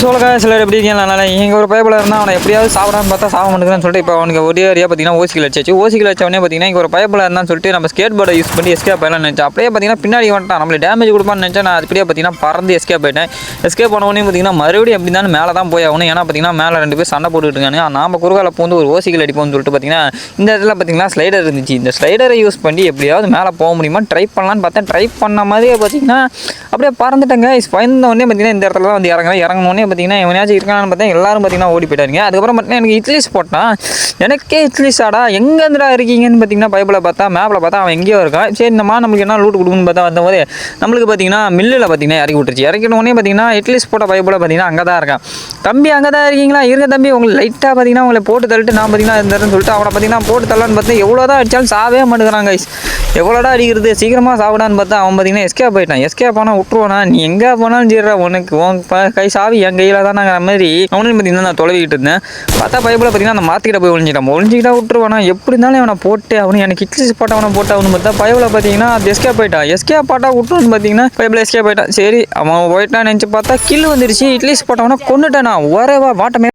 சொல்லுங்க சிலர் எப்படி இருக்கீங்க இங்கே ஒரு பயப்பில் இருந்தால் அவனை எப்படியாவது சாப்பிடான்னு பார்த்தா சாப்பிட மாட்டேங்குதுன்னு சொல்லிட்டு இப்போ அவனுக்கு ஒரே ஏரியா பார்த்தீங்கன்னா ஓசிகள் வச்சு ஓசிகள் வச்சவனே பார்த்தீங்கன்னா இங்கே ஒரு பயப்பில் இருந்தான்னு சொல்லிட்டு நம்ம ஸ்கேட் போர்டை யூஸ் பண்ணி எஸ்கேப் ஆகலாம்னு நினச்சேன். அப்படியே பார்த்தீங்கன்னா பின்னாடி வந்துட்டான், நம்மளுக்கு டேமேஜ் கொடுப்பான்னு நினச்சா நான் அப்படியே பார்த்தீங்கன்னா பறந்து எஸ்கேப் ஆகிட்டேன். எஸ்கேப் பண்ணவனே பார்த்தீங்கன்னா மறுபடியும் எப்படி தான் மேலே தான் போய் ஆகணும். ஏன்னா பார்த்தீங்கன்னா மேலே 2 பேர் சண்டை போட்டுட்டு இருக்காங்க. நாம குறுகால பூந்து ஒரு ஓசிகள் அடிப்போம்னு சொல்லிட்டு பார்த்தீங்கன்னா இந்த இடத்துல பார்த்தீங்கன்னா ஸ்லைடர் இருந்துச்சு. இந்த ஸ்லைடரை யூஸ் பண்ணி எப்படியாவது மேலே போக முடியுமா ட்ரை பண்ணலான்னு பார்த்தேன். ட்ரை பண்ண மாதிரியே பார்த்தீங்கன்னா அப்படியே பறந்துட்டேங்க. பயந்தவொடனே பார்த்தீங்கன்னா இந்த இடத்துல தான் வந்து இறங்கினோடனே பார்த்தீங்கன்னா எவனாச்சும் இருக்கான்னு பார்த்தா எல்லாரும் பார்த்தீங்கன்னா ஓடி போயிட்டாங்க. அதுக்கப்புறம் பார்த்தீங்கன்னா எனக்கு இட்லிஸ் போட்டான். எனக்கே இட்லிஸாடா எங்கேருந்துடா இருக்கீங்கன்னு பார்த்தீங்கன்னா பைப்பில் பார்த்தா மேப்பில் பார்த்தா அவன் எங்கேயோ இருக்கான். சரி இந்த நம்மளுக்கு என்ன லூட் கொடுக்குன்னு பார்த்தா வந்தபோது நம்மளுக்கு பார்த்தீங்கன்னா மில்லில் பார்த்தீங்கன்னா இறக்கி விட்டுருச்சு. இறக்கினோடனே பார்த்தீங்கன்னா இட்லிஸ் போட்ட பைப்பில் பார்த்தீங்கன்னா அங்கே தான் இருக்கான். தம்பி அங்கே தான் இருக்கீங்களா? இருங்க தம்பி, உங்களுக்கு லைட்டாக பார்த்தீங்கன்னா உங்களை போட்டு தள்ளிட்டு நான் பார்த்தீங்கன்னா இருந்தேன்னு சொல்லிட்டு அவனை பார்த்தீங்கன்னா போட்டு தள்ளலான்னு பார்த்தா எவ்வளோ தான் அடித்தாலும் சாவே மாட்டேங்கிறாங்க. எவ்வளோடா அடிக்கிறது, சீக்கிரமாக சாப்பிடான்னு பார்த்தா அவன் பார்த்தீங்கன்னா எஸ்கேப் போயிட்டான். எஸ்கேப் போனால் விட்டுருவானா, நீ எங்கே போனாலும் சரிடா உனக்கு உன் கை சாவி என் கையில் தானாங்கிற மாதிரி அவனும் பார்த்தீங்கன்னா நான் தொலைவிக்கிட்டு இருந்தேன். பார்த்தா பைப்பில் பார்த்தீங்கன்னா அந்த மாற்றிக்கிட்ட போய் ஒழிஞ்சிக்கிட்டா விட்டுருவானா. எப்படி இருந்தாலும் அவனை போட்டு அவனு எனக்கு இட்லிஸ் போட்டவனை போட்டு அவனு பார்த்தா பைப்பில் பார்த்தீங்கன்னா அது எஸ்கேப் போயிட்டான். எஸ்கேப் பாட்டா விட்டுருன்னு பார்த்தீங்கன்னா பைப்பில் எஸ்கேப் போயிட்டான். சரி அவன் போயிட்டான்னு நினச்சி பார்த்தா கில் வந்துருச்சு. இட்லிஸ் போட்டவனா கொண்டுட்டானா ஒரேவா வாட்டமே